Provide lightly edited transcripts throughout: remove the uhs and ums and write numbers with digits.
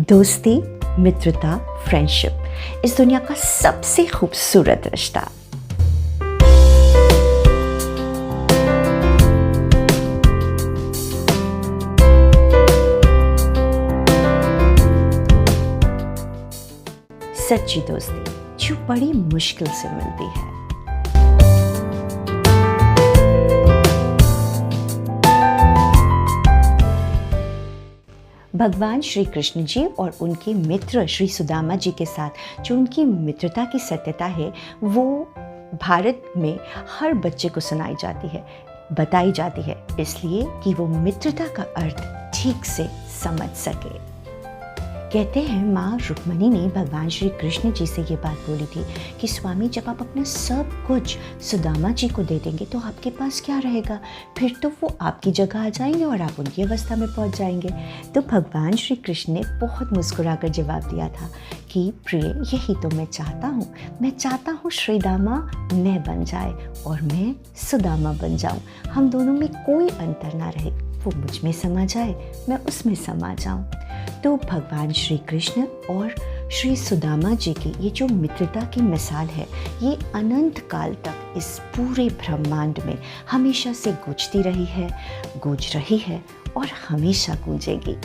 दोस्ती, मित्रता, फ्रेंडशिप इस दुनिया का सबसे खूबसूरत रिश्ता। सच्ची दोस्ती जो बड़ी मुश्किल से मिलती है। भगवान श्री कृष्ण जी और उनके मित्र श्री सुदामा जी के साथ जो उनकी मित्रता की सत्यता है वो भारत में हर बच्चे को सुनाई जाती है, बताई जाती है, इसलिए कि वो मित्रता का अर्थ ठीक से समझ सके। कहते हैं माँ रुक्मणी ने भगवान श्री कृष्ण जी से ये बात बोली थी कि स्वामी जब आप अपना सब कुछ सुदामा जी को दे देंगे तो आपके पास क्या रहेगा, फिर तो वो आपकी जगह आ जाएंगे और आप उनकी अवस्था में पहुंच जाएंगे। तो भगवान श्री कृष्ण ने बहुत मुस्कुराकर जवाब दिया था कि प्रिय यही तो मैं चाहता हूँ श्रीदामा मैं बन जाए और मैं सुदामा बन जाऊँ, हम दोनों में कोई अंतर ना रहे, वो मुझ में समा जाए मैं उसमें समा जाऊँ। तो भगवान श्री कृष्ण और श्री सुदामा जी की ये जो मित्रता की मिसाल है ये अनंत काल तक इस पूरे ब्रह्मांड में हमेशा से गूंज रही है और हमेशा गूंजेगी।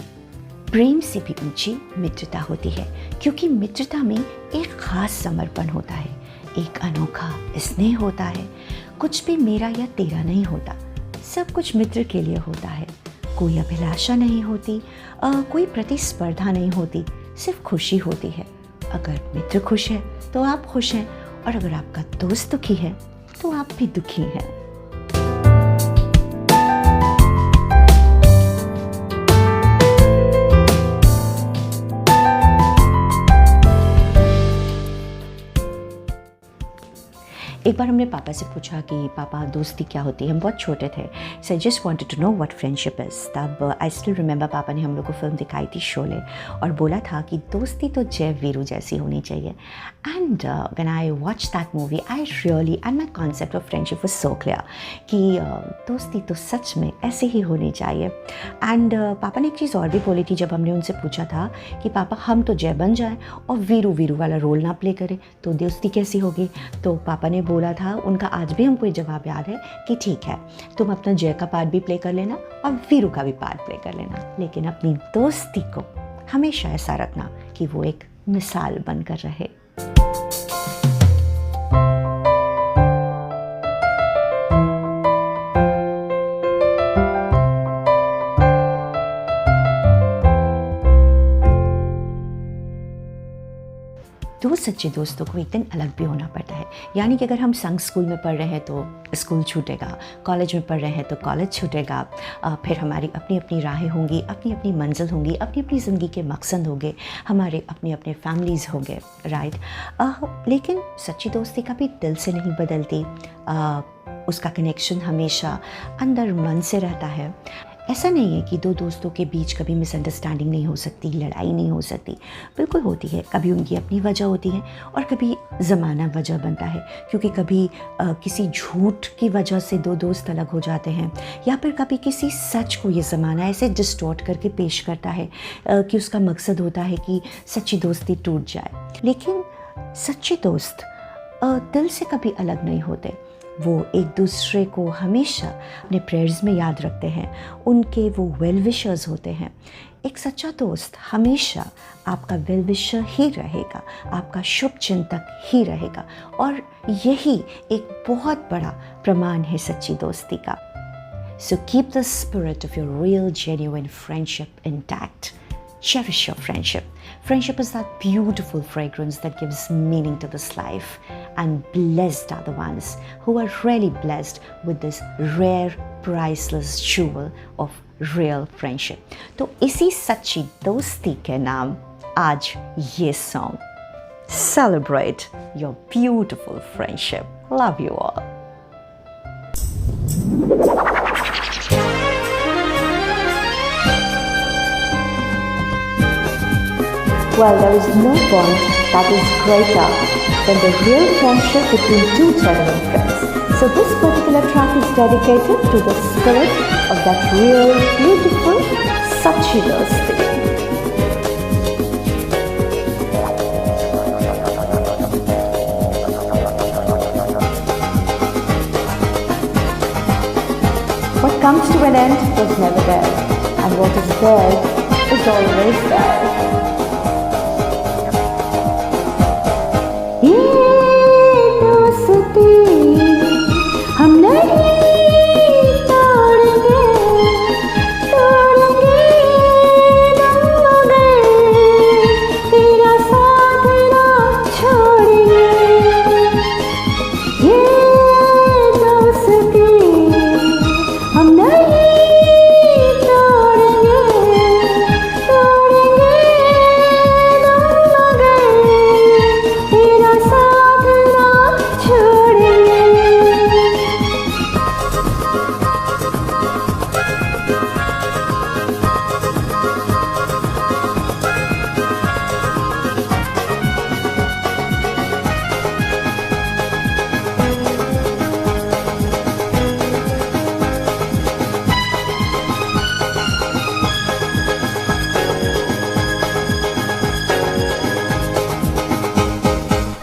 प्रेम से भी ऊंची मित्रता होती है क्योंकि मित्रता में एक खास समर्पण होता है, एक अनोखा स्नेह होता है, कुछ भी मेरा या तेरा नहीं होता, सब कुछ मित्र के लिए होता है, कोई अभिलाषा नहीं होती, कोई प्रतिस्पर्धा नहीं होती, सिर्फ खुशी होती है। अगर मित्र खुश है तो आप खुश हैं और अगर आपका दोस्त दुखी है तो आप भी दुखी हैं। एक बार हमने पापा से पूछा कि पापा दोस्ती क्या होती है, हम बहुत छोटे थे, so I just wanted to know what friendship is. तब आई स्टिल रिमेंबर पापा ने हम लोग को फिल्म दिखाई थी शोले और बोला था कि दोस्ती तो जय वीरू जैसी होनी चाहिए। And when I watch that movie I really and my concept of friendship was so clear कि दोस्ती तो सच में ऐसे ही होनी चाहिए। एंड पापा ने एक चीज़ और भी बोली थी जब हमने उनसे पूछा था कि पापा हम तो जय बन जाएँ और वीरू वाला रोल ना प्ले करें तो दोस्ती कैसी होगी। तो पापा ने बोला था, उनका आज भी हमको ये जवाब याद है कि ठीक है तुम अपना जय का पार्ट भी प्ले कर लेना और वीरू का भी पार्ट प्ले कर लेना, लेकिन अपनी दोस्ती को हमेशा ऐसा रखना कि वो एक मिसाल बनकर रहे। दो सच्चे दोस्तों को एक दिन अलग भी होना पड़ता है, यानी कि अगर हम संघ स्कूल में पढ़ रहे हैं तो स्कूल छूटेगा, कॉलेज में पढ़ रहे हैं तो कॉलेज छूटेगा, फिर हमारी अपनी अपनी राहें होंगी, अपनी अपनी मंजिल होंगी, अपनी अपनी ज़िंदगी के मकसद होंगे, हमारे अपने अपने फैमिलीज़ होंगे, राइट। लेकिन सच्ची दोस्ती कभी दिल से नहीं बदलती, उसका कनेक्शन हमेशा अंदर मन से रहता है। ऐसा नहीं है कि दो दोस्तों के बीच कभी मिसअंडरस्टैंडिंग नहीं हो सकती, लड़ाई नहीं हो सकती, बिल्कुल होती है। कभी उनकी अपनी वजह होती है और कभी ज़माना वजह बनता है, क्योंकि कभी किसी झूठ की वजह से दो दोस्त अलग हो जाते हैं या फिर कभी किसी सच को ये ज़माना ऐसे डिस्टॉर्ट करके पेश करता है कि उसका मकसद होता है कि सच्ची दोस्ती टूट जाए। लेकिन सच्चे दोस्त दिल से कभी अलग नहीं होते, वो एक दूसरे को हमेशा अपने प्रेयर्स में याद रखते हैं, उनके वो वेल विशर्स होते हैं। एक सच्चा दोस्त हमेशा आपका वेल विशर ही रहेगा, आपका शुभ चिंतक ही रहेगा और यही एक बहुत बड़ा प्रमाण है सच्ची दोस्ती का। So keep the spirit of your real genuine friendship intact. Cherish your friendship. Friendship is that beautiful fragrance that gives meaning to this life. And blessed are the ones who are really blessed with this rare, priceless jewel of real friendship. तो इसी सच्ची दोस्ती के नाम आज ये song. Celebrate your beautiful friendship. Love you all. Well, there is no bond that is greater than the real friendship between two genuine friends. So this particular track is dedicated to the spirit of that real, beautiful Sachi Dosti. comes to an end was never there, and what is there is always there. ये दोस्ती हम नहीं तोड़ेंगे, तोड़ेंगे दम मगर तेरा साथ ना छोड़ेंगे। ये दोस्ती हम नहीं तोड़ेंगे, तोड़ेंगे दम मगर तेरा साथ ना छोड़ेंगे।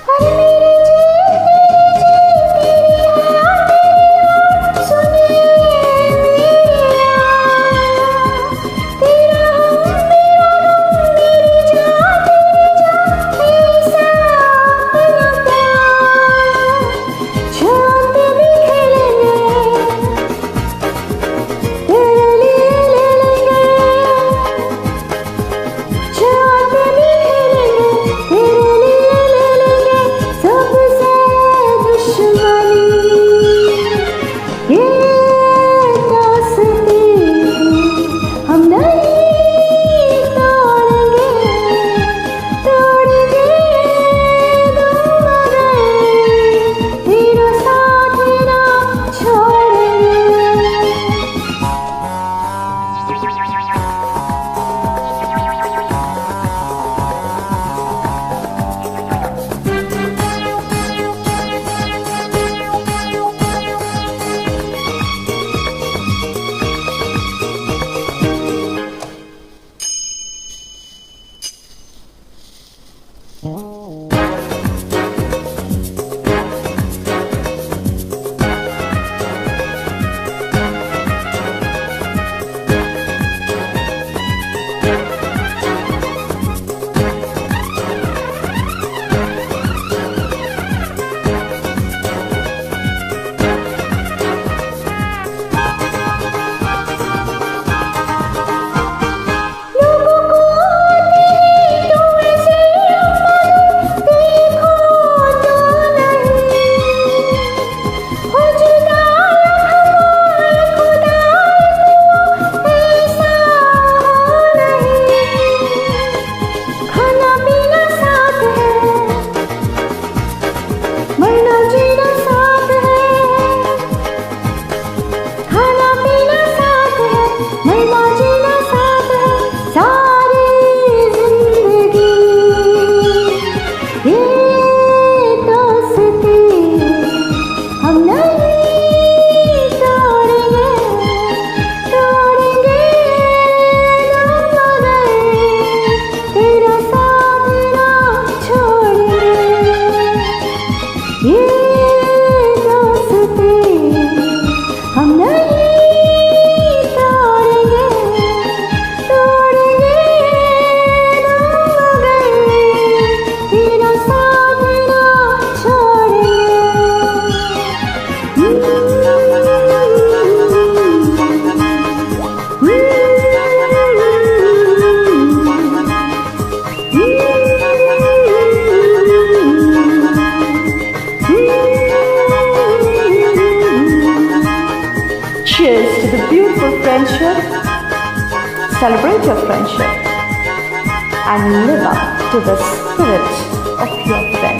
अरे मेरी Celebrate your friendship and live up to the spirit of your friend.